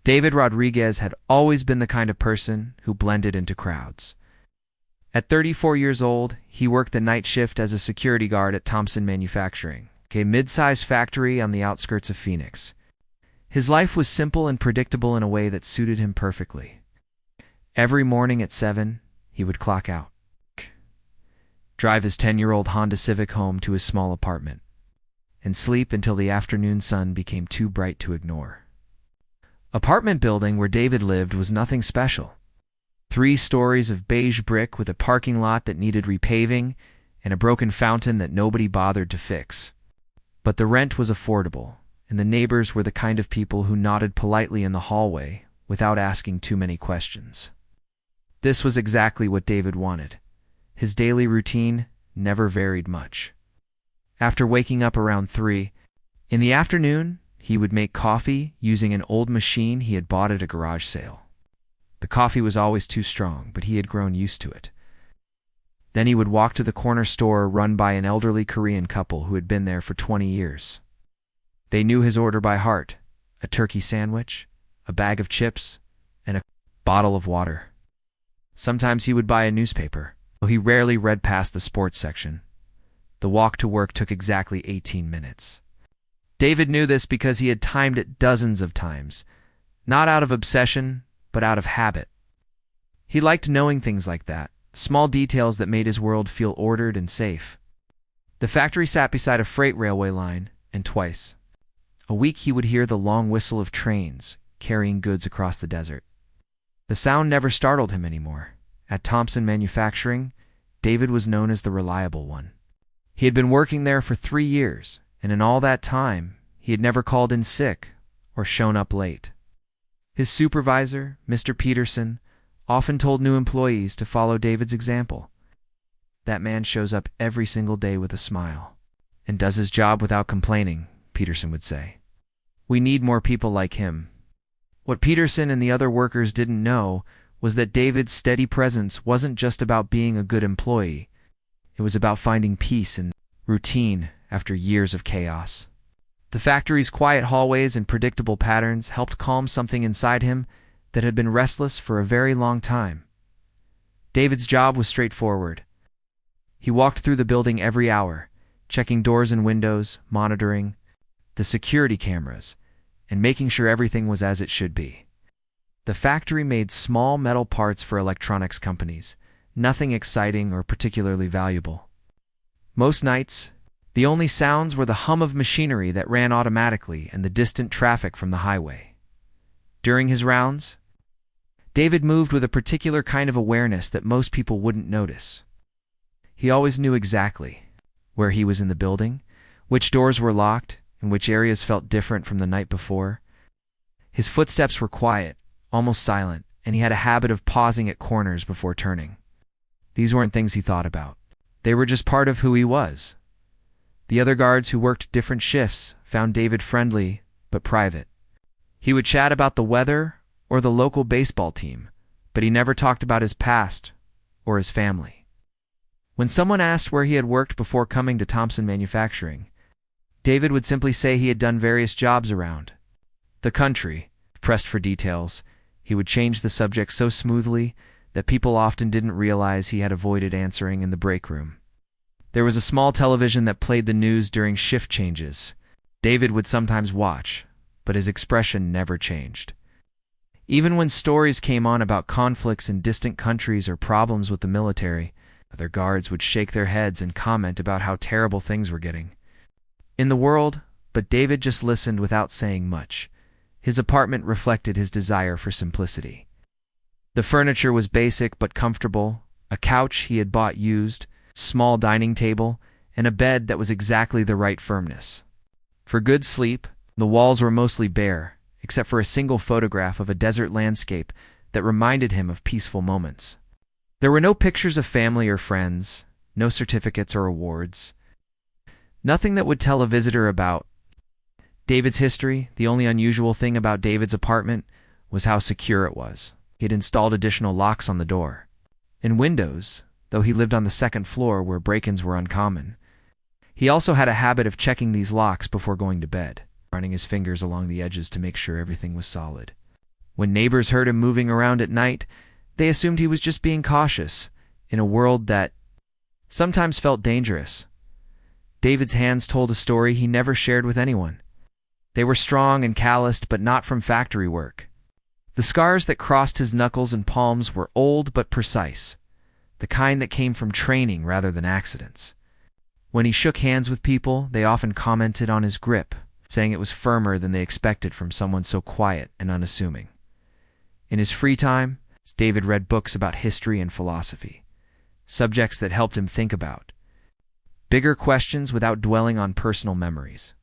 David Rodriguez had always been the kind of person who blended into crowds. At 34 years old, he worked the night shift as a security guard at Thompson Manufacturing, a mid-sized factory on the outskirts of Phoenix. His life was simple and predictable in a way that suited him perfectly. Every morning at 7, he would clock out, drive his 10-year-old Honda Civic home to his small apartment, and sleep until the afternoon sun became too bright to ignore. Apartment building where David lived was nothing special. 3 stories of beige brick with a parking lot that needed repaving and a broken fountain that nobody bothered to fix. But the rent was affordable, and the neighbors were the kind of people who nodded politely in the hallway without asking too many questions. This was exactly what David wanted. His daily routine never varied much. After waking up around 3, in the afternoon, he would make coffee using an old machine he had bought at a garage sale. The coffee was always too strong, but he had grown used to it. Then he would walk to the corner store run by an elderly Korean couple who had been there for 20 years. They knew his order by heart: a turkey sandwich, a bag of chips, and a bottle of water. Sometimes he would buy a newspaper, though he rarely read past the sports section. The walk to work took exactly 18 minutes. David knew this because he had timed it dozens of times, not out of obsession, but out of habit. He liked knowing things like that, small details that made his world feel ordered and safe. The factory sat beside a freight railway line, and twice a week he would hear the long whistle of trains carrying goods across the desert. The sound never startled him anymore. At Thompson Manufacturing, David was known as the reliable one. He had been working there for 3 years, and in all that time, he had never called in sick or shown up late. His supervisor, Mr. Peterson, often told new employees to follow David's example. "That man shows up every single day with a smile and does his job without complaining," Peterson would say. "We need more people like him." What Peterson and the other workers didn't know was that David's steady presence wasn't just about being a good employee. It was about finding peace and routine after years of chaos. The factory's quiet hallways and predictable patterns helped calm something inside him that had been restless for a very long time. David's job was straightforward. He walked through the building every hour, checking doors and windows, monitoring the security cameras, and making sure everything was as it should be. The factory made small metal parts for electronics companies, nothing exciting or particularly valuable. Most nights, the only sounds were the hum of machinery that ran automatically and the distant traffic from the highway. During his rounds, David moved with a particular kind of awareness that most people wouldn't notice. He always knew exactly where he was in the building, which doors were locked, and which areas felt different from the night before. His footsteps were quiet, almost silent, and he had a habit of pausing at corners before turning. These weren't things he thought about. They were just part of who he was. The other guards who worked different shifts found David friendly but private. He would chat about the weather or the local baseball team, but he never talked about his past or his family. When someone asked where he had worked before coming to Thompson Manufacturing, David would simply say he had done various jobs around the country. Pressed for details, he would change the subject so smoothly that people often didn't realize he had avoided answering in the break room. There was a small television that played the news during shift changes. David would sometimes watch, but his expression never changed. Even when stories came on about conflicts in distant countries or problems with the military, other guards would shake their heads and comment about how terrible things were getting in the world, but David just listened without saying much. His apartment reflected his desire for simplicity. The furniture was basic but comfortable: a couch he had bought used, small dining table, and a bed that was exactly the right firmness. For good sleep, the walls were mostly bare, except for a single photograph of a desert landscape that reminded him of peaceful moments. There were no pictures of family or friends, no certificates or awards. Nothing that would tell a visitor about David's history. The only unusual thing about David's apartment was how secure it was. He had installed additional locks on the door and windows, though he lived on the second floor where break-ins were uncommon. He also had a habit of checking these locks before going to bed, running his fingers along the edges to make sure everything was solid. When neighbors heard him moving around at night, they assumed he was just being cautious in a world that sometimes felt dangerous. David's hands told a story he never shared with anyone. They were strong and calloused, but not from factory work. The scars that crossed his knuckles and palms were old but precise, the kind that came from training rather than accidents. When he shook hands with people, they often commented on his grip, saying it was firmer than they expected from someone so quiet and unassuming. In his free time, David read books about history and philosophy, subjects that helped him think about bigger questions without dwelling on personal memories.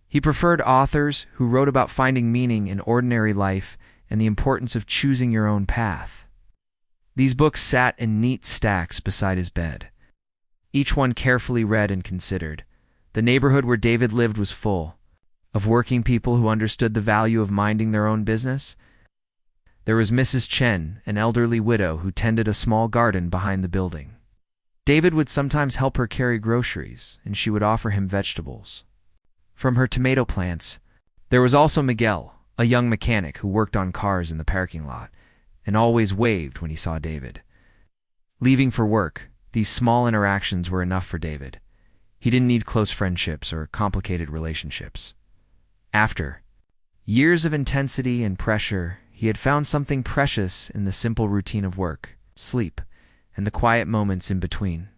He preferred authors who wrote about finding meaning in ordinary life and the importance of choosing your own path. These books sat in neat stacks beside his bed, each one carefully read and considered. The neighborhood where David lived was full of working people who understood the value of minding their own business. There was Mrs. Chen, an elderly widow who tended a small garden behind the building. David would sometimes help her carry groceries, and she would offer him vegetables from her tomato plants. There was also Miguel, a young mechanic who worked on cars in the parking lot and always waved when he saw David. Leaving for work, these small interactions were enough for David. He didn't need close friendships or complicated relationships. After years of intensity and pressure, he had found something precious in the simple routine of work, sleep, and the quiet moments in between.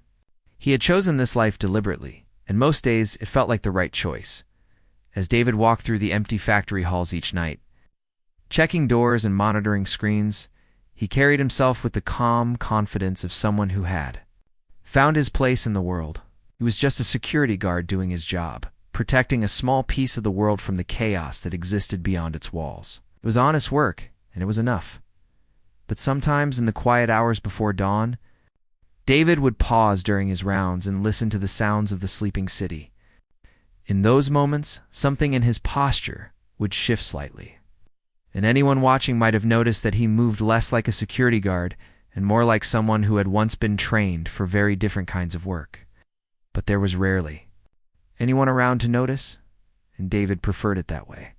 He had chosen this life deliberately, and most days it felt like the right choice. As David walked through the empty factory halls each night, checking doors and monitoring screens, he carried himself with the calm confidence of someone who had found his place in the world. He was just a security guard doing his job, protecting a small piece of the world from the chaos that existed beyond its walls. It was honest work, and it was enough. But sometimes in the quiet hours before dawn, David would pause during his rounds and listen to the sounds of the sleeping city. In those moments, something in his posture would shift slightly, and anyone watching might have noticed that he moved less like a security guard and more like someone who had once been trained for very different kinds of work. But there was rarely anyone around to notice, and David preferred it that way.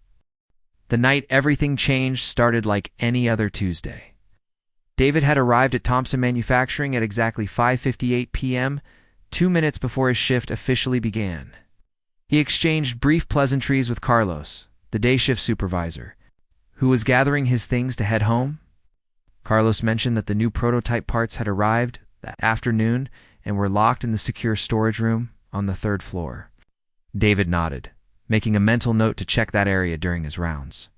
The night everything changed started like any other Tuesday. David had arrived at Thompson Manufacturing at exactly 5:58 p.m., 2 minutes before his shift officially began. He exchanged brief pleasantries with Carlos, the day shift supervisor, who was gathering his things to head home. Carlos mentioned that the new prototype parts had arrived that afternoon and were locked in the secure storage room on the 3rd floor. David nodded, making a mental note to check that area during his rounds.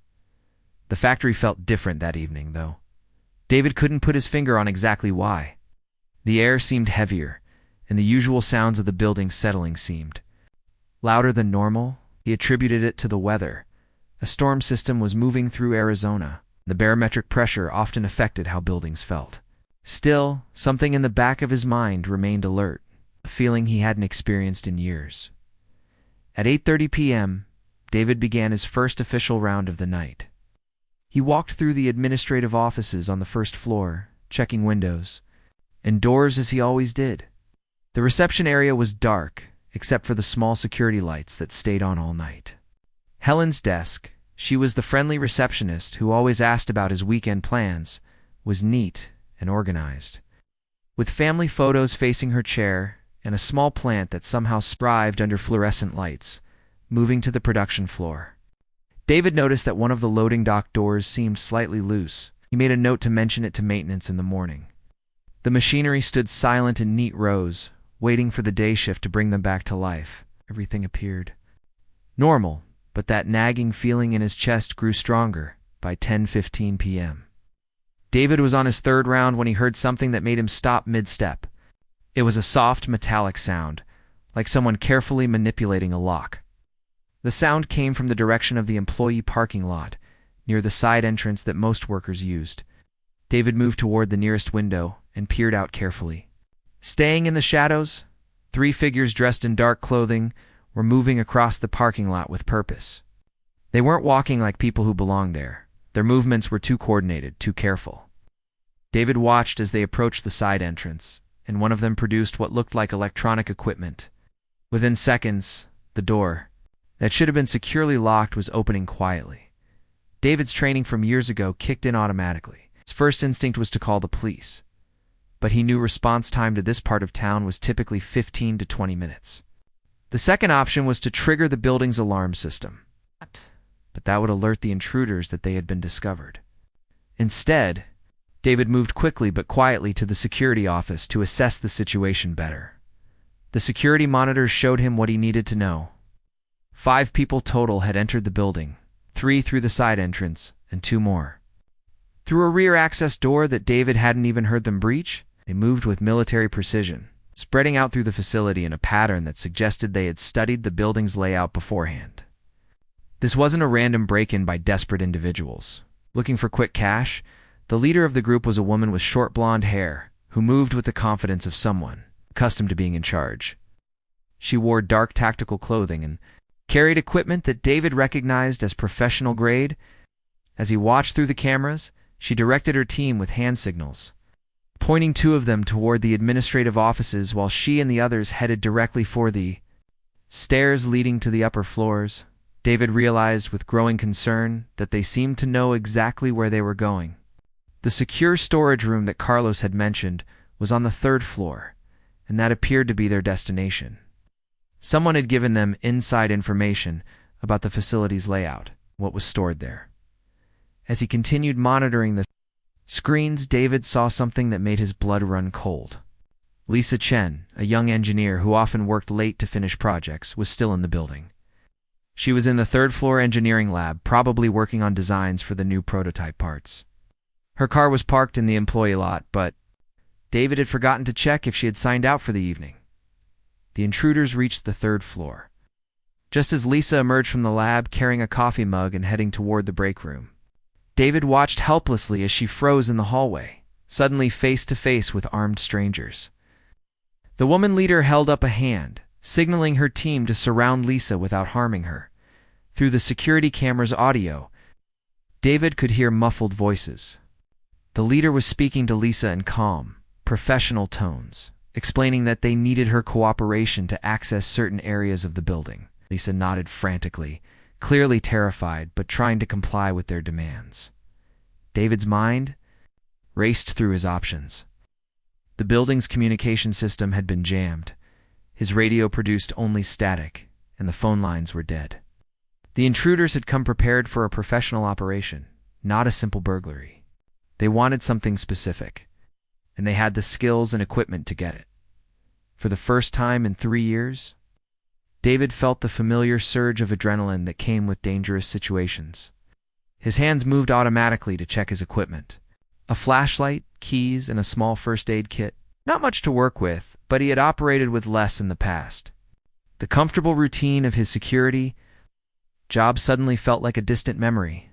The factory felt different that evening, though. David couldn't put his finger on exactly why. The air seemed heavier, and the usual sounds of the building settling seemed louder than normal. He attributed it to the weather. A storm system was moving through Arizona. The barometric pressure often affected how buildings felt. Still, something in the back of his mind remained alert, a feeling he hadn't experienced in years. At 8:30 p.m., David began his first official round of the night. He walked through the administrative offices on the 1st floor, checking windows and doors as he always did. The reception area was dark, except for the small security lights that stayed on all night. Helen's desk, she was the friendly receptionist who always asked about his weekend plans, was neat and organized, with family photos facing her chair and a small plant that somehow thrived under fluorescent lights, moving to the production floor. David noticed that one of the loading dock doors seemed slightly loose. He made a note to mention it to maintenance in the morning. The machinery stood silent in neat rows, waiting for the day shift to bring them back to life. Everything appeared normal, but that nagging feeling in his chest grew stronger by 10:15 p.m. David was on his 3rd round when he heard something that made him stop mid-step. It was a soft, metallic sound, like someone carefully manipulating a lock. The sound came from the direction of the employee parking lot, near the side entrance that most workers used. David moved toward the nearest window and peered out carefully. Staying in the shadows, 3 figures dressed in dark clothing were moving across the parking lot with purpose. They weren't walking like people who belonged there. Their movements were too coordinated, too careful. David watched as they approached the side entrance, and one of them produced what looked like electronic equipment. Within seconds, the door that should have been securely locked was opening quietly. David's training from years ago kicked in automatically. His first instinct was to call the police, but he knew response time to this part of town was typically 15 to 20 minutes. The second option was to trigger the building's alarm system, but that would alert the intruders that they had been discovered. Instead, David moved quickly but quietly to the security office to assess the situation better. The security monitors showed him what he needed to know. 5 people total had entered the building, 3 through the side entrance, and 2 more through a rear access door that David hadn't even heard them breach. They moved with military precision, spreading out through the facility in a pattern that suggested they had studied the building's layout beforehand. This wasn't a random break-in by desperate individuals looking for quick cash. The leader of the group was a woman with short blonde hair who moved with the confidence of someone accustomed to being in charge. She wore dark tactical clothing and carried equipment that David recognized as professional grade. As he watched through the cameras, she directed her team with hand signals, pointing 2 of them toward the administrative offices while she and the others headed directly for the stairs leading to the upper floors. David realized with growing concern that they seemed to know exactly where they were going. The secure storage room that Carlos had mentioned was on the 3rd floor, and that appeared to be their destination. Someone had given them inside information about the facility's layout, what was stored there. As he continued monitoring the screens, David saw something that made his blood run cold. Lisa Chen, a young engineer who often worked late to finish projects, was still in the building. She was in the 3rd floor engineering lab, probably working on designs for the new prototype parts. Her car was parked in the employee lot, but David had forgotten to check if she had signed out for the evening. The intruders reached the 3rd floor, just as Lisa emerged from the lab carrying a coffee mug and heading toward the break room. David watched helplessly as she froze in the hallway, suddenly face to face with armed strangers. The woman leader held up a hand, signaling her team to surround Lisa without harming her. Through the security camera's audio, David could hear muffled voices. The leader was speaking to Lisa in calm, professional tones, explaining that they needed her cooperation to access certain areas of the building. Lisa nodded frantically, clearly terrified but trying to comply with their demands. David's mind raced through his options. The building's communication system had been jammed. His radio produced only static, and the phone lines were dead. The intruders had come prepared for a professional operation, not a simple burglary. They wanted something specific, and they had the skills and equipment to get it. For the first time in 3 years, David felt the familiar surge of adrenaline that came with dangerous situations. His hands moved automatically to check his equipment. A flashlight, keys, and a small first aid kit. Not much to work with, but he had operated with less in the past. The comfortable routine of his security job suddenly felt like a distant memory.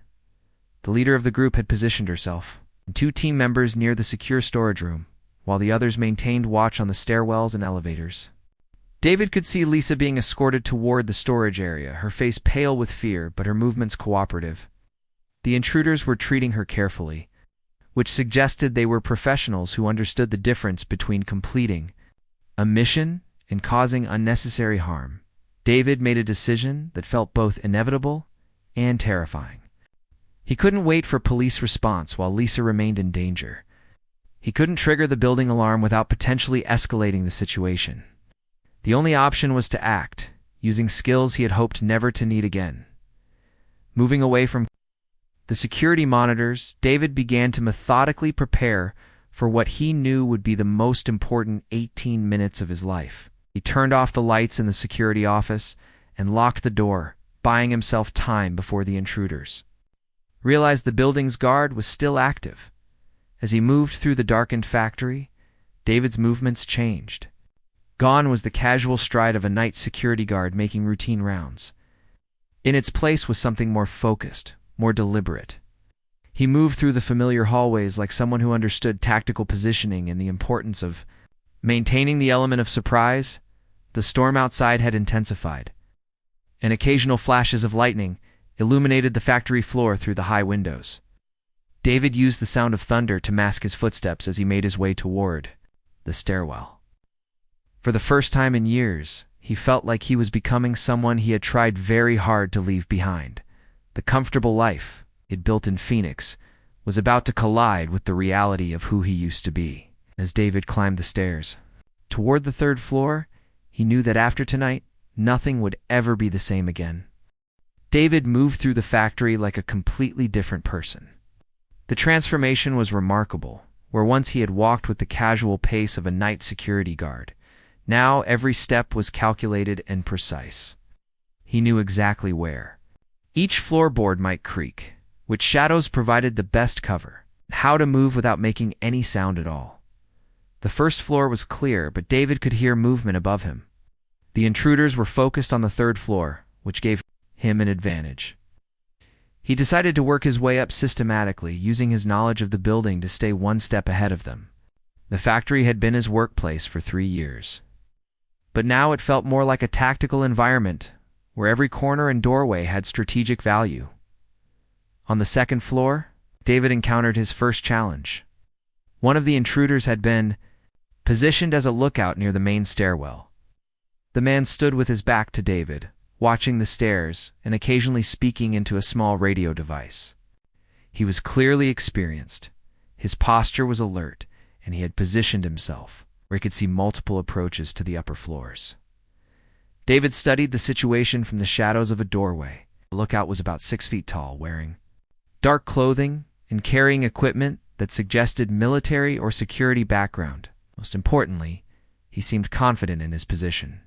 The leader of the group had positioned herself, and 2 team members near the secure storage room, while the others maintained watch on the stairwells and elevators. David could see Lisa being escorted toward the storage area, her face pale with fear, but her movements cooperative. The intruders were treating her carefully, which suggested they were professionals who understood the difference between completing a mission and causing unnecessary harm. David made a decision that felt both inevitable and terrifying. He couldn't wait for police response while Lisa remained in danger. He couldn't trigger the building alarm without potentially escalating the situation. The only option was to act, using skills he had hoped never to need again. Moving away from the security monitors, David began to methodically prepare for what he knew would be the most important 18 minutes of his life. He turned off the lights in the security office and locked the door, buying himself time before the intruders realized the building's guard was still active. As he moved through the darkened factory, David's movements changed. Gone was the casual stride of a night security guard making routine rounds. In its place was something more focused, more deliberate. He moved through the familiar hallways like someone who understood tactical positioning and the importance of maintaining the element of surprise. The storm outside had intensified, and occasional flashes of lightning illuminated the factory floor through the high windows. David used the sound of thunder to mask his footsteps as he made his way toward the stairwell. For the first time in years, he felt like he was becoming someone he had tried very hard to leave behind. The comfortable life, he had built in Phoenix was about to collide with the reality of who he used to be. As David climbed the stairs toward the third floor, he knew that after tonight, nothing would ever be the same again. David moved through the factory like a completely different person. The transformation was remarkable. Where once he had walked with the casual pace of a night security guard, now every step was calculated and precise. He knew exactly where each floorboard might creak, which shadows provided the best cover, how to move without making any sound at all. The first floor was clear, but David could hear movement above him. The intruders were focused on the third floor, which gave him an advantage. He decided to work his way up systematically, using his knowledge of the building to stay one step ahead of them. The factory had been his workplace for 3 years. But now it felt more like a tactical environment, where every corner and doorway had strategic value. On the second floor, David encountered his first challenge. One of the intruders had been positioned as a lookout near the main stairwell. The man stood with his back to David, watching the stairs and occasionally speaking into a small radio device. He was clearly experienced. His posture was alert, and he had positioned himself where he could see multiple approaches to the upper floors. David studied the situation from the shadows of a doorway. The lookout was about 6 feet tall, wearing dark clothing and carrying equipment that suggested military or security background. Most importantly, he seemed confident in his position,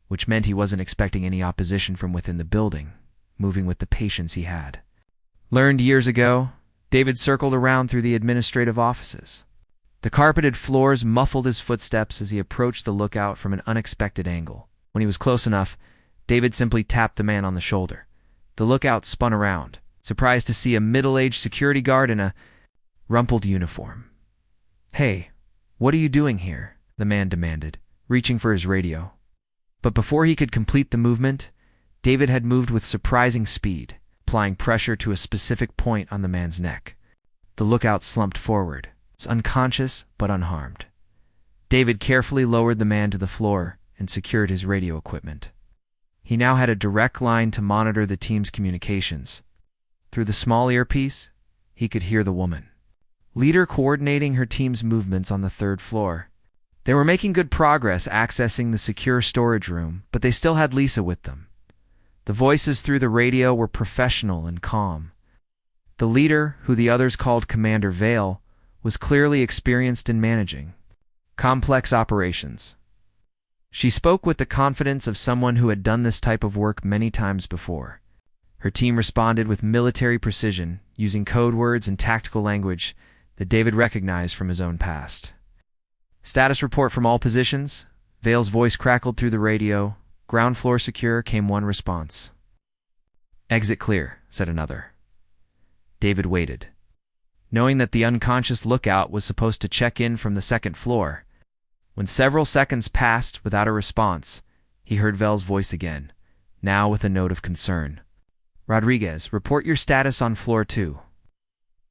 which meant he wasn't expecting any opposition from within the building, moving with the patience he had learned years ago. David circled around through the administrative offices. The carpeted floors muffled his footsteps as he approached the lookout from an unexpected angle. When he was close enough, David simply tapped the man on the shoulder. The lookout spun around, surprised to see a middle-aged security guard in a rumpled uniform. "Hey, what are you doing here?" the man demanded, reaching for his radio. But before he could complete the movement, David had moved with surprising speed, applying pressure to a specific point on the man's neck. The lookout slumped forward, unconscious but unharmed. David carefully lowered the man to the floor and secured his radio equipment. He now had a direct line to monitor the team's communications. Through the small earpiece, he could hear the woman leader coordinating her team's movements on the third floor. They were making good progress accessing the secure storage room, but they still had Lisa with them. The voices through the radio were professional and calm. The leader, who the others called Commander Vale, was clearly experienced in managing complex operations. She spoke with the confidence of someone who had done this type of work many times before. Her team responded with military precision, using code words and tactical language that David recognized from his own past. "Status report from all positions." Vale's voice crackled through the radio. "Ground floor secure," came one response. "Exit clear," said another. David waited, knowing that the unconscious lookout was supposed to check in from the second floor. When several seconds passed without a response, he heard Vale's voice again, now with a note of concern. "Rodriguez, report your status on floor 2.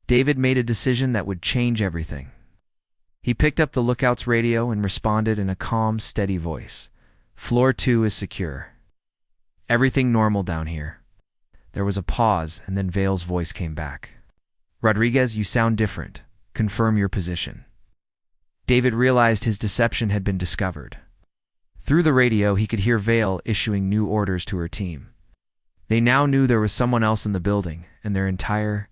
David made a decision that would change everything. He picked up the lookout's radio and responded in a calm, steady voice. "Floor 2 is secure. Everything normal down here." There was a pause, and then Vale's voice came back. "Rodriguez, you sound different. Confirm your position." David realized his deception had been discovered. Through the radio, he could hear Vale issuing new orders to her team. They now knew there was someone else in the building, and their entire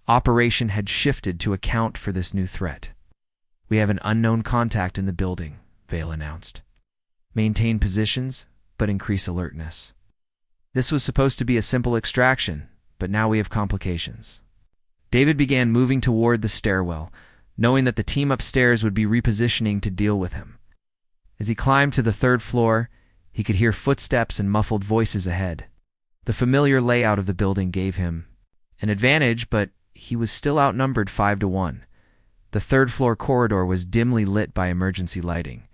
operation had shifted to account for this new threat. "We have an unknown contact in the building," Vale announced. "Maintain positions, but increase alertness." This was supposed to be a simple extraction, but now we have complications. David began moving toward the stairwell, knowing that the team upstairs would be repositioning to deal with him. As he climbed to the third floor, he could hear footsteps and muffled voices ahead. The familiar layout of the building gave him an advantage, but he was still outnumbered 5-1. The third-floor corridor was dimly lit by emergency lighting.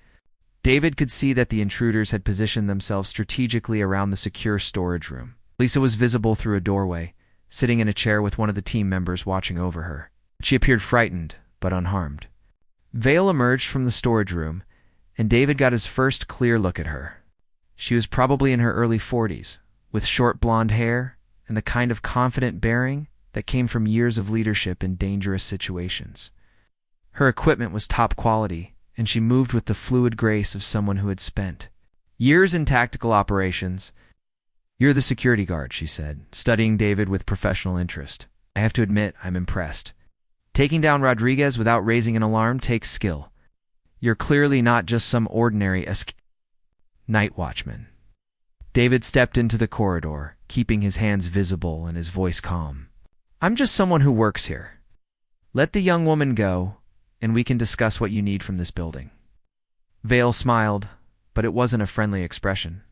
David could see that the intruders had positioned themselves strategically around the secure storage room. Lisa was visible through a doorway, sitting in a chair with one of the team members watching over her. She appeared frightened, but unharmed. Vale emerged from the storage room, and David got his first clear look at her. She was probably in her early 40s, with short blonde hair and the kind of confident bearing that came from years of leadership in dangerous situations. Her equipment was top quality, and she moved with the fluid grace of someone who had spent years in tactical operations. "You're the security guard," she said, studying David with professional interest. "I have to admit, I'm impressed. Taking down Rodriguez without raising an alarm takes skill. You're clearly not just some ordinary night watchman." David stepped into the corridor, keeping his hands visible and his voice calm. "I'm just someone who works here. Let the young woman go, and we can discuss what you need from this building." Vale smiled, but it wasn't a friendly expression.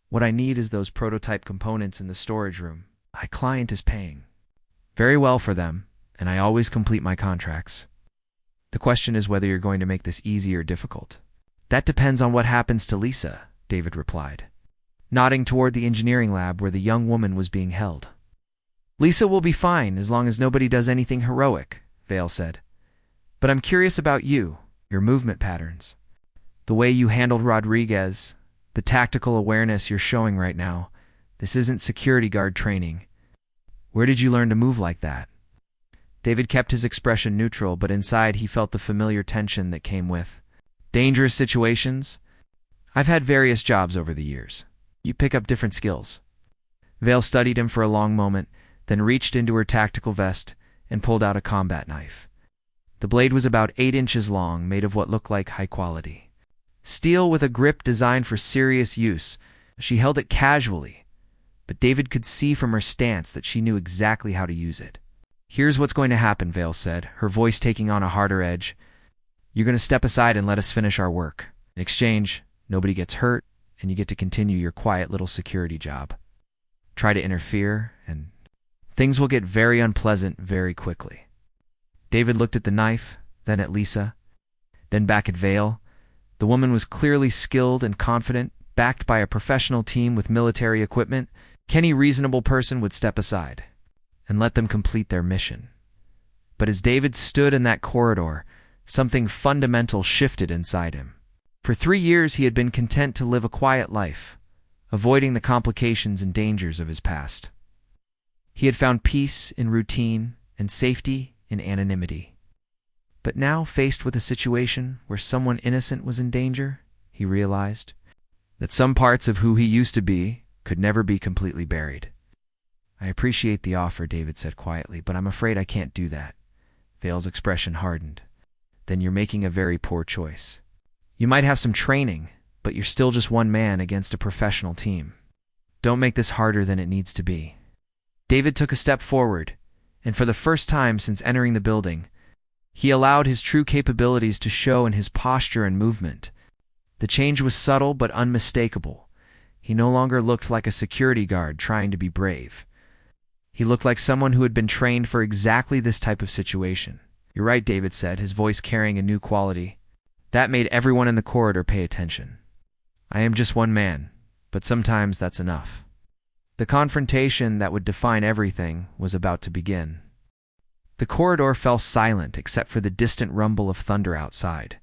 "What I need is those prototype components in the storage room. My client is paying very well for them, and I always complete my contracts. The question is whether you're going to make this easy or difficult." "That depends on what happens to Lisa," David replied, nodding toward the engineering lab where the young woman was being held. "Lisa will be fine as long as nobody does anything heroic," Vale said. "But I'm curious about you, your movement patterns, the way you handled Rodriguez, the tactical awareness you're showing right now. This isn't security guard training. Where did you learn to move like that?" David kept his expression neutral, but inside he felt the familiar tension that came with dangerous situations. "I've had various jobs over the years. You pick up different skills." Vale studied him for a long moment, then reached into her tactical vest and pulled out a combat knife. The blade was about 8 inches long, made of what looked like high-quality steel with a grip designed for serious use. She held it casually, but David could see from her stance that she knew exactly how to use it. "Here's what's going to happen," Vale said, her voice taking on a harder edge. "You're going to step aside and let us finish our work. In exchange, nobody gets hurt, and you get to continue your quiet little security job. Try to interfere, and things will get very unpleasant very quickly." David looked at the knife, then at Lisa, then back at Vale. The woman was clearly skilled and confident, backed by a professional team with military equipment. Any reasonable person would step aside and let them complete their mission. But as David stood in that corridor, something fundamental shifted inside him. For 3 years he had been content to live a quiet life, avoiding the complications and dangers of his past. He had found peace in routine and safety in anonymity. But now, faced with a situation where someone innocent was in danger, he realized that some parts of who he used to be could never be completely buried. "I appreciate the offer," David said quietly, "but I'm afraid I can't do that." Vale's expression hardened. "Then you're making a very poor choice. You might have some training, but you're still just one man against a professional team. Don't make this harder than it needs to be." David took a step forward, and for the first time since entering the building, he allowed his true capabilities to show in his posture and movement. The change was subtle but unmistakable. He no longer looked like a security guard trying to be brave. He looked like someone who had been trained for exactly this type of situation. "You're right," David said, his voice carrying a new quality. That made everyone in the corridor pay attention. "I am just one man, but sometimes that's enough." The confrontation that would define everything was about to begin. The corridor fell silent except for the distant rumble of thunder outside.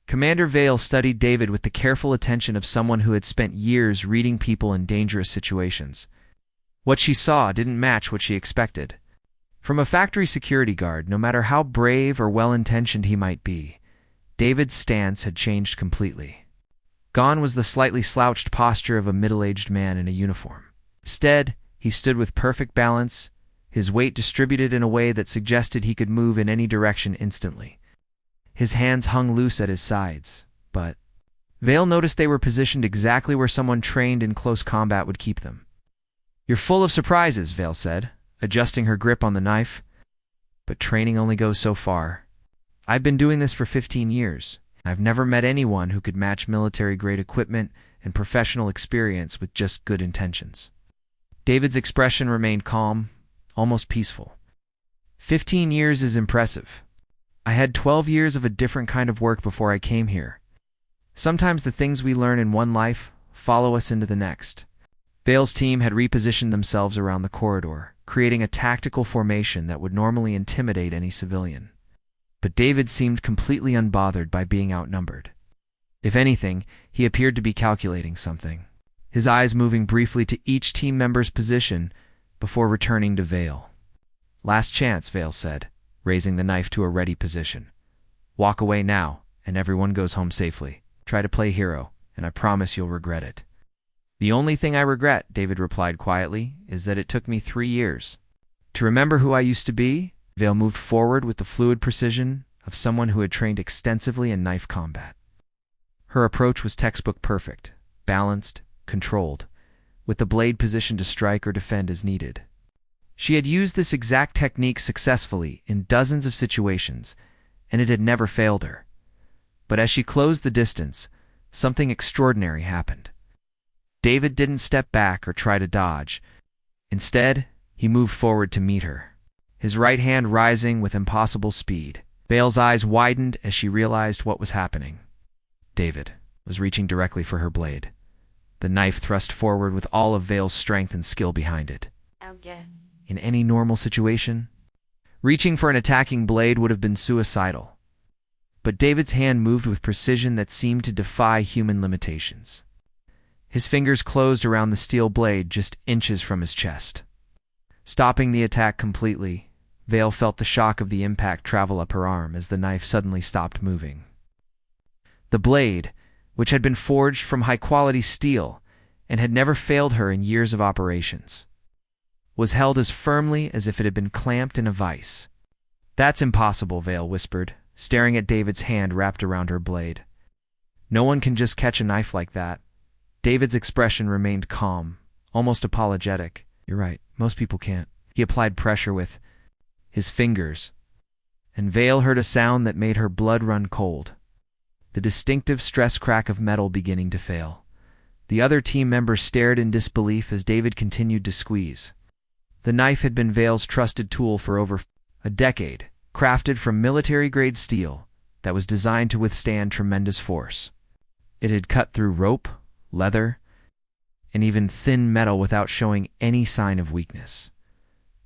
Commander Vale studied David with the careful attention of someone who had spent years reading people in dangerous situations. What she saw didn't match what she expected. From a factory security guard, no matter how brave or well-intentioned he might be, David's stance had changed completely. Gone was the slightly slouched posture of a middle-aged man in a uniform. Instead, he stood with perfect balance, his weight distributed in a way that suggested he could move in any direction instantly. His hands hung loose at his sides, but Vale noticed they were positioned exactly where someone trained in close combat would keep them. "You're full of surprises," Vale said, adjusting her grip on the knife. "But training only goes so far. I've been doing this for 15 years, and I've never met anyone who could match military-grade equipment and professional experience with just good intentions." David's expression remained calm, almost peaceful. 15 years is impressive. I had 12 years of a different kind of work before I came here. Sometimes the things we learn in one life follow us into the next. Vale's team had repositioned themselves around the corridor, creating a tactical formation that would normally intimidate any civilian. But David seemed completely unbothered by being outnumbered. If anything, he appeared to be calculating something, his eyes moving briefly to each team member's position before returning to Vale. Last chance, Vale said, raising the knife to a ready position. Walk away now, and everyone goes home safely. Try to play hero, and I promise you'll regret it. The only thing I regret, David replied quietly, is that it took me 3 years. To remember who I used to be, Vale moved forward with the fluid precision of someone who had trained extensively in knife combat. Her approach was textbook perfect, balanced, controlled, with the blade positioned to strike or defend as needed. She had used this exact technique successfully in dozens of situations, and it had never failed her. But as she closed the distance, something extraordinary happened. David didn't step back or try to dodge. Instead, he moved forward to meet her, his right hand rising with impossible speed. Vale's eyes widened as she realized what was happening. David was reaching directly for her blade, the knife thrust forward with all of Vale's strength and skill behind it. In any normal situation, reaching for an attacking blade would have been suicidal. But David's hand moved with precision that seemed to defy human limitations. His fingers closed around the steel blade just inches from his chest. Stopping the attack completely, Vale felt the shock of the impact travel up her arm as the knife suddenly stopped moving. The blade, which had been forged from high-quality steel and had never failed her in years of operations, was held as firmly as if it had been clamped in a vice. That's impossible, Vale whispered, staring at David's hand wrapped around her blade. No one can just catch a knife like that. David's expression remained calm, almost apologetic. You're right, most people can't. He applied pressure with his fingers, and Vale heard a sound that made her blood run cold. The distinctive stress crack of metal beginning to fail. The other team members stared in disbelief as David continued to squeeze. The knife had been Vale's trusted tool for over a decade, crafted from military-grade steel that was designed to withstand tremendous force. It had cut through rope, leather, and even thin metal without showing any sign of weakness.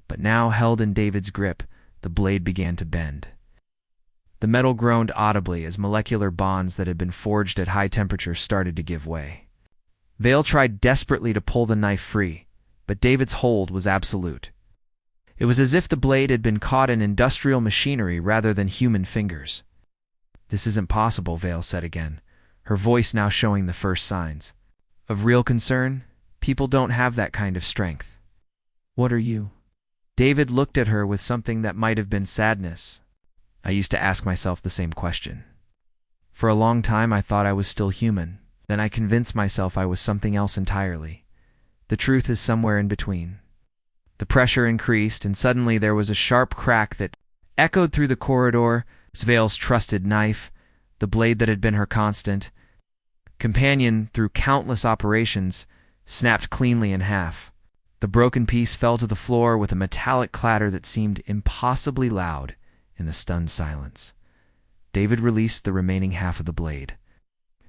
But now, held in David's grip, the blade began to bend. The metal groaned audibly as molecular bonds that had been forged at high temperatures started to give way. Vale tried desperately to pull the knife free, but David's hold was absolute. It was as if the blade had been caught in industrial machinery rather than human fingers. This isn't possible, Vale said again, her voice now showing the first signs of real concern. People don't have that kind of strength. What are you? David looked at her with something that might have been sadness. I used to ask myself the same question. For a long time I thought I was still human. Then I convinced myself I was something else entirely. The truth is somewhere in between. The pressure increased, and suddenly there was a sharp crack that echoed through the corridor. Vale's trusted knife, the blade that had been her constant companion through countless operations, snapped cleanly in half. The broken piece fell to the floor with a metallic clatter that seemed impossibly loud in the stunned silence. David released the remaining half of the blade,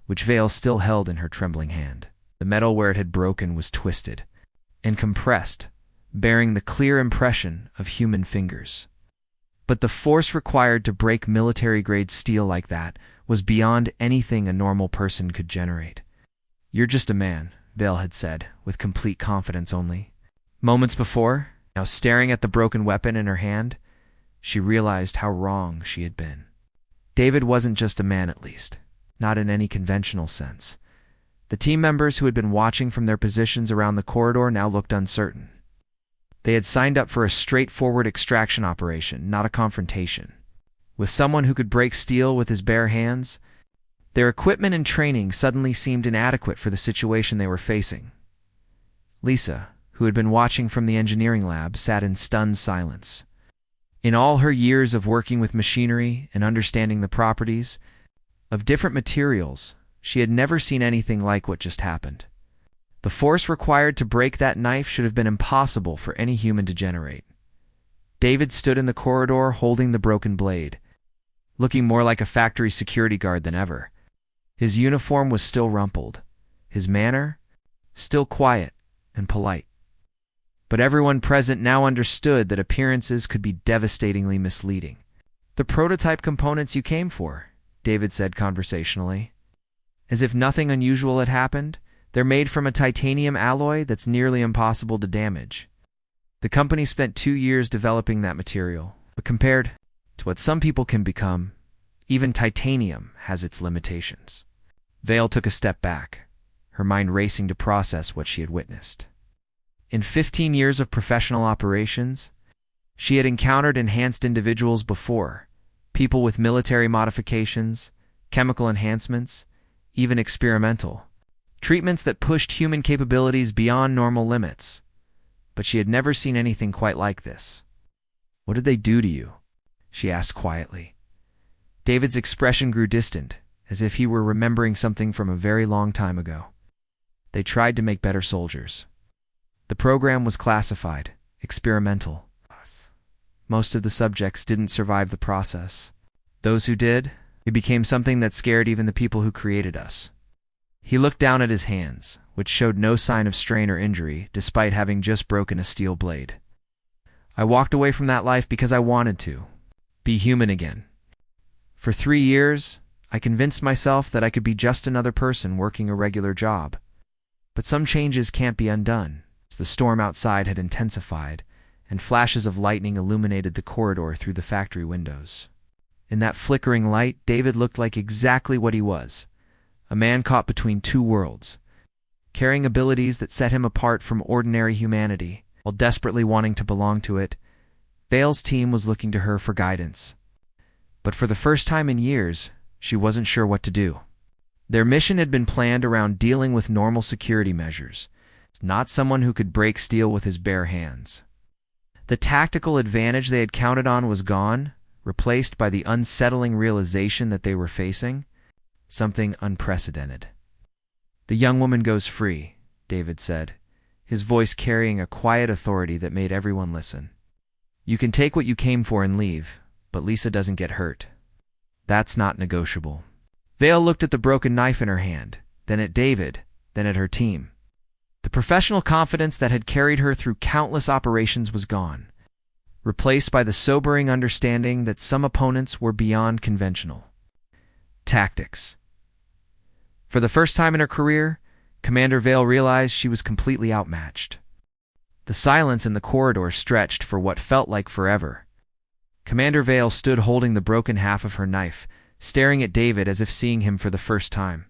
which Vale still held in her trembling hand. The metal where it had broken was twisted and compressed, bearing the clear impression of human fingers. But the force required to break military-grade steel like that was beyond anything a normal person could generate. You're just a man, Vale had said, with complete confidence only. Moments before, now staring at the broken weapon in her hand, she realized how wrong she had been. David wasn't just a man, at least, not in any conventional sense. The team members who had been watching from their positions around the corridor now looked uncertain. They had signed up for a straightforward extraction operation, not a confrontation. With someone who could break steel with his bare hands, their equipment and training suddenly seemed inadequate for the situation they were facing. Lisa, who had been watching from the engineering lab, sat in stunned silence. In all her years of working with machinery and understanding the properties of different materials, she had never seen anything like what just happened. The force required to break that knife should have been impossible for any human to generate. David stood in the corridor holding the broken blade, looking more like a factory security guard than ever. His uniform was still rumpled, his manner still quiet and polite. But everyone present now understood that appearances could be devastatingly misleading. The prototype components you came for, David said conversationally. As if nothing unusual had happened, they're made from a titanium alloy that's nearly impossible to damage. The company spent 2 years developing that material, but compared to what some people can become, even titanium has its limitations. Vale took a step back, her mind racing to process what she had witnessed. In 15 years of professional operations, she had encountered enhanced individuals before, people with military modifications, chemical enhancements, even experimental treatments that pushed human capabilities beyond normal limits. But she had never seen anything quite like this. "What did they do to you?" she asked quietly. David's expression grew distant, as if he were remembering something from a very long time ago. "They tried to make better soldiers. The program was classified, experimental. Most of the subjects didn't survive the process. Those who did, it became something that scared even the people who created us." He looked down at his hands, which showed no sign of strain or injury, despite having just broken a steel blade. "I walked away from that life because I wanted to be human again. For 3 years, I convinced myself that I could be just another person working a regular job. But some changes can't be undone." The storm outside had intensified, and flashes of lightning illuminated the corridor through the factory windows. In that flickering light, David looked like exactly what he was, a man caught between two worlds, carrying abilities that set him apart from ordinary humanity, while desperately wanting to belong to it. Vale's team was looking to her for guidance. But for the first time in years, she wasn't sure what to do. Their mission had been planned around dealing with normal security measures, not someone who could break steel with his bare hands. The tactical advantage they had counted on was gone, replaced by the unsettling realization that they were facing something unprecedented. "The young woman goes free," David said, his voice carrying a quiet authority that made everyone listen. "You can take what you came for and leave, but Lisa doesn't get hurt. That's not negotiable." Vale looked at the broken knife in her hand, then at David, then at her team. The professional confidence that had carried her through countless operations was gone, replaced by the sobering understanding that some opponents were beyond conventional tactics. For the first time in her career, Commander Vale realized she was completely outmatched. The silence in the corridor stretched for what felt like forever. Commander Vale stood holding the broken half of her knife, staring at David as if seeing him for the first time.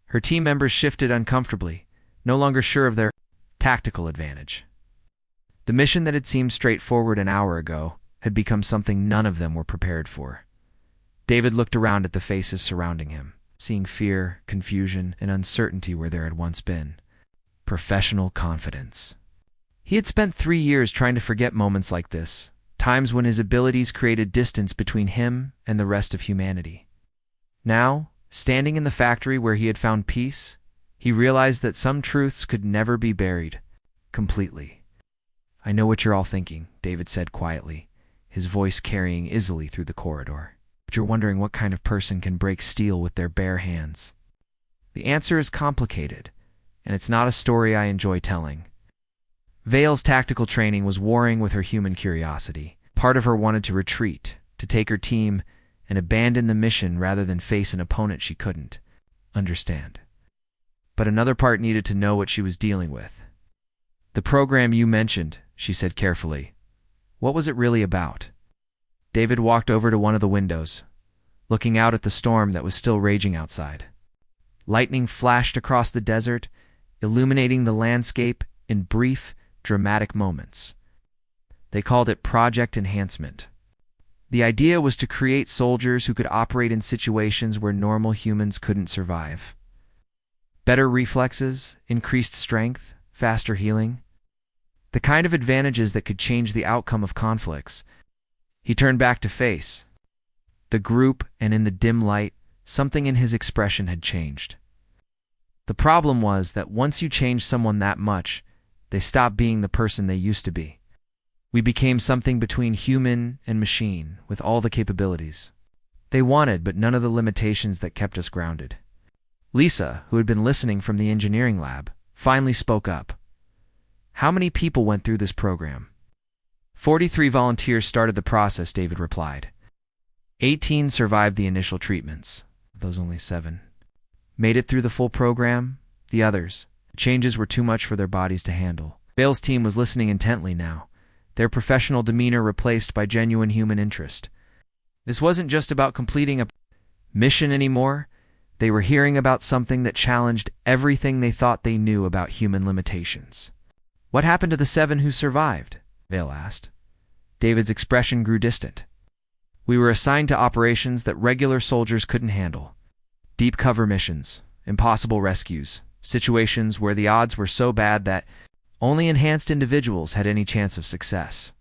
Her team members shifted uncomfortably, no longer sure of their tactical advantage. The mission that had seemed straightforward an hour ago had become something none of them were prepared for. David looked around at the faces surrounding him, seeing fear, confusion, and uncertainty where there had once been professional confidence. He had spent 3 years trying to forget moments like this, times when his abilities created distance between him and the rest of humanity. Now, standing in the factory where he had found peace, he realized that some truths could never be buried completely. "I know what you're all thinking," David said quietly, his voice carrying easily through the corridor. "But you're wondering what kind of person can break steel with their bare hands. The answer is complicated, and it's not a story I enjoy telling." Vale's tactical training was warring with her human curiosity. Part of her wanted to retreat, to take her team, and abandon the mission rather than face an opponent she couldn't understand. But another part needed to know what she was dealing with. "The program you mentioned," she said carefully. "What was it really about?" David walked over to one of the windows, looking out at the storm that was still raging outside. Lightning flashed across the desert, illuminating the landscape in brief, dramatic moments. They called it Project Enhancement. The idea was to create soldiers who could operate in situations where normal humans couldn't survive. Better reflexes, increased strength, faster healing. The kind of advantages that could change the outcome of conflicts. He turned back to face the group, and in the dim light, something in his expression had changed. The problem was that once you change someone that much, they stop being the person they used to be. We became something between human and machine, with all the capabilities they wanted, but none of the limitations that kept us grounded. Lisa, who had been listening from the engineering lab, finally spoke up. "How many people went through this program?" 43 volunteers started the process, David replied. 18 survived the initial treatments. Of those, only 7 made it through the full program. The others, the changes were too much for their bodies to handle. Vale's team was listening intently now, their professional demeanor replaced by genuine human interest. This wasn't just about completing a mission anymore. They were hearing about something that challenged everything they thought they knew about human limitations. "What happened to the 7 who survived?" Vale asked. David's expression grew distant. "We were assigned to operations that regular soldiers couldn't handle. Deep cover missions, impossible rescues, situations where the odds were so bad that only enhanced individuals had any chance of success.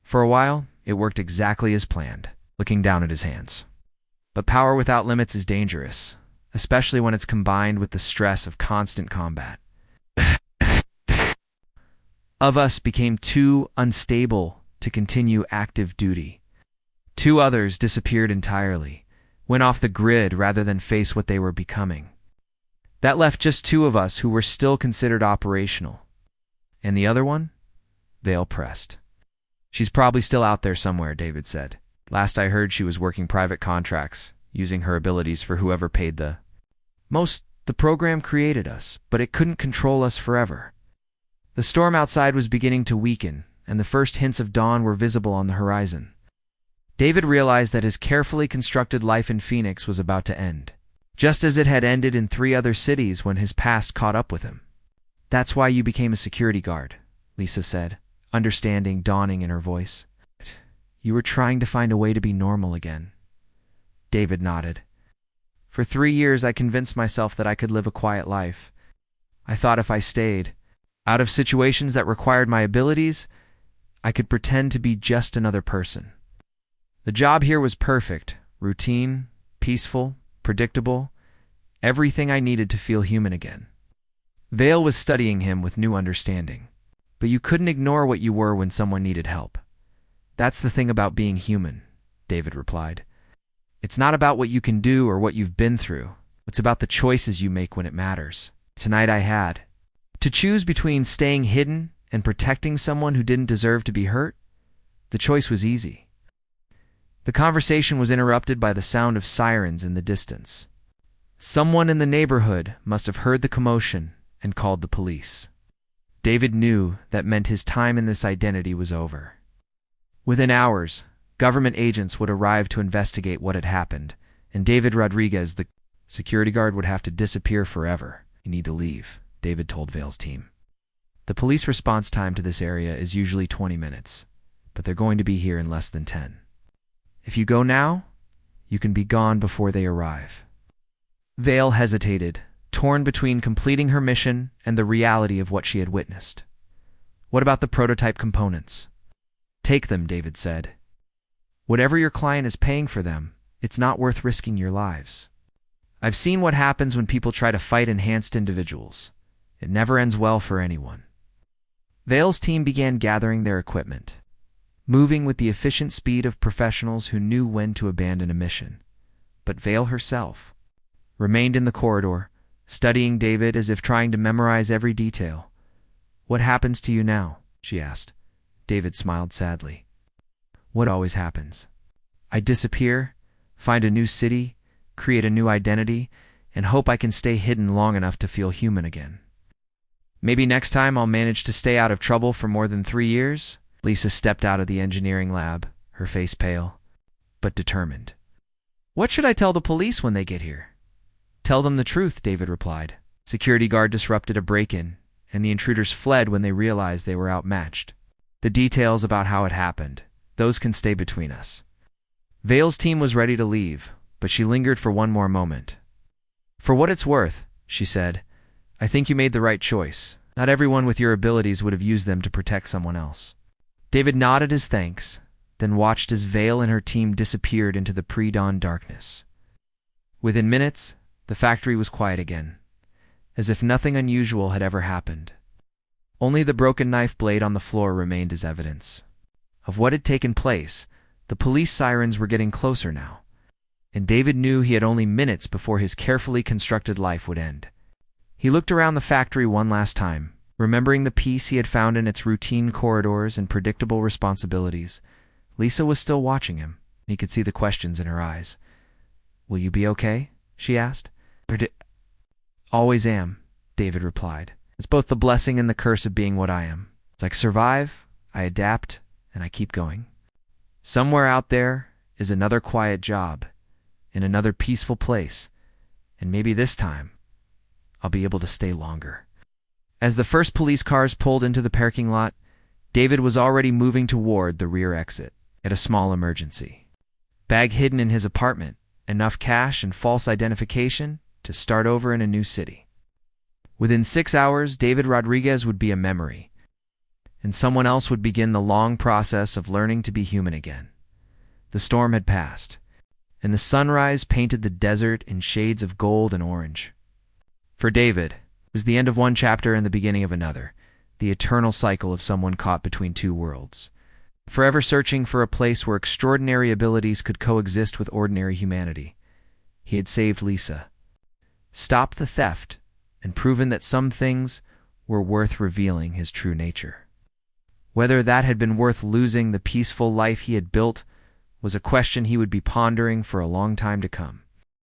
For a while, it worked exactly as planned," looking down at his hands. "But power without limits is dangerous, especially when it's combined with the stress of constant combat. Of us became too unstable to continue active duty. 2 others disappeared entirely, went off the grid rather than face what they were becoming. That left just 2 of us who were still considered operational. And the other one?" Vale pressed. "She's probably still out there somewhere," David said. "Last I heard, she was working private contracts, using her abilities for whoever paid the most. The program created us, but it couldn't control us forever." The storm outside was beginning to weaken, and the first hints of dawn were visible on the horizon. David realized that his carefully constructed life in Phoenix was about to end, just as it had ended in 3 other cities when his past caught up with him. "That's why you became a security guard," Lisa said, understanding dawning in her voice. "You were trying to find a way to be normal again." David nodded. "For 3 years I convinced myself that I could live a quiet life. I thought if I stayed out of situations that required my abilities, I could pretend to be just another person. The job here was perfect, routine, peaceful, predictable, everything I needed to feel human again." Vale was studying him with new understanding. "But you couldn't ignore what you were when someone needed help. That's the thing about being human," David replied. "It's not about what you can do or what you've been through. It's about the choices you make when it matters. Tonight I had to choose between staying hidden and protecting someone who didn't deserve to be hurt. The choice was easy." The conversation was interrupted by the sound of sirens in the distance. Someone in the neighborhood must have heard the commotion and called the police. David knew that meant his time in this identity was over. Within hours, government agents would arrive to investigate what had happened, and David Rodriguez, the security guard, would have to disappear forever. "You need to leave," David told Vale's team. "The police response time to this area is usually 20 minutes, but they're going to be here in less than 10. If you go now, you can be gone before they arrive." Vale hesitated, torn between completing her mission and the reality of what she had witnessed. "What about the prototype components?" "Take them," David said. "Whatever your client is paying for them, it's not worth risking your lives. I've seen what happens when people try to fight enhanced individuals. It never ends well for anyone." Vale's team began gathering their equipment, moving with the efficient speed of professionals who knew when to abandon a mission. But Vale herself remained in the corridor, studying David as if trying to memorize every detail. "What happens to you now?" she asked. David smiled sadly. "What always happens. I disappear, find a new city, create a new identity, and hope I can stay hidden long enough to feel human again. Maybe next time I'll manage to stay out of trouble for more than 3 years." Lisa stepped out of the engineering lab, her face pale, but determined. "What should I tell the police when they get here?" "Tell them the truth," David replied. Security guard disrupted a break-in, and the intruders fled when they realized they were outmatched. "The details about how it happened, those can stay between us." Vale's team was ready to leave, but she lingered for one more moment. "For what it's worth," she said, "I think you made the right choice. Not everyone with your abilities would have used them to protect someone else." David nodded his thanks, then watched as Vale and her team disappeared into the pre-dawn darkness. Within minutes, the factory was quiet again, as if nothing unusual had ever happened. Only the broken knife blade on the floor remained as evidence of what had taken place. The police sirens were getting closer now, and David knew he had only minutes before his carefully constructed life would end. He looked around the factory one last time, remembering the peace he had found in its routine corridors and predictable responsibilities. Lisa was still watching him, and he could see the questions in her eyes. "Will you be okay?" she asked. "Always am," David replied. "It's both the blessing and the curse of being what I am. It's like survive, I adapt, and I keep going. Somewhere out there is another quiet job, in another peaceful place, and maybe this time, I'll be able to stay longer. As the first police cars pulled into the parking lot, David was already moving toward the rear exit at a small emergency. Bag hidden in his apartment, enough cash and false identification to start over in a new city. Within 6 hours, David Rodriguez would be a memory, and someone else would begin the long process of learning to be human again. The storm had passed, and the sunrise painted the desert in shades of gold and orange. For David, it was the end of one chapter and the beginning of another, the eternal cycle of someone caught between two worlds, forever searching for a place where extraordinary abilities could coexist with ordinary humanity. He had saved Lisa, stopped the theft, and proven that some things were worth revealing his true nature. Whether that had been worth losing the peaceful life he had built was a question he would be pondering for a long time to come.